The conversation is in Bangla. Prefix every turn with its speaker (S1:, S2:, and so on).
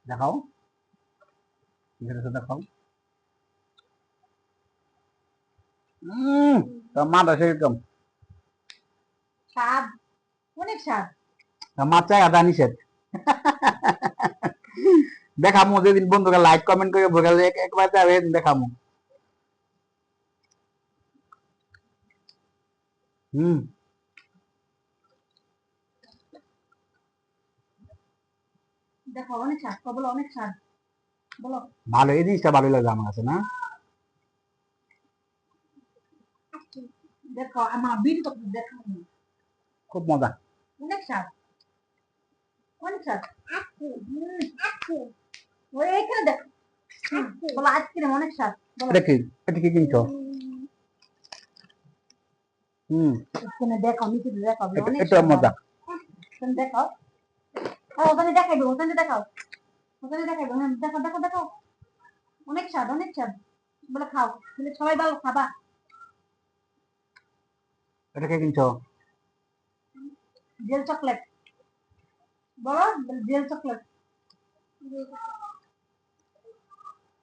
S1: দেখাও, দেখাও। মাটা সেরকম
S2: স্বাদ, অনেক স্বাদ।
S1: মাছ আদা নিষেধ। দেখামো যেদিন বন্ধুকে লাইক কমেন্ট করে বলে একবার যাবে দেখামো।
S2: দেখো অনেক স্বাদ, বলো অনেক স্বাদ, বলো।
S1: ভালো, এই জিনিসটা ভালো লাগে আমার কাছে না।
S2: দেখো আমার বিল তো দেখো,
S1: খুব মজা,
S2: অনেক স্বাদ, অনেক স্বাদ। ওই এখানে দেখো, বলো আইসক্রিম অনেক স্বাদ, বলো।
S1: এটা কি কিনছো?
S2: এখানে দেখো, নিচে দেখো, অনেক
S1: এটা
S2: স্বাদ।
S1: মজা।
S2: তুমি দেখাও, ওখানে দেখাইবো, ওখানে দেখাও, ওখানে দেখাইবো। হ্যাঁ দেখো দেখো দেখো, অনেক স্বাদ, অনেক স্বাদ, বলে খাও, বলে সবাই ভালো খাবা।
S1: এটা কি কিনছো?
S2: জেল চকলেট, বলো জেল চকলেট।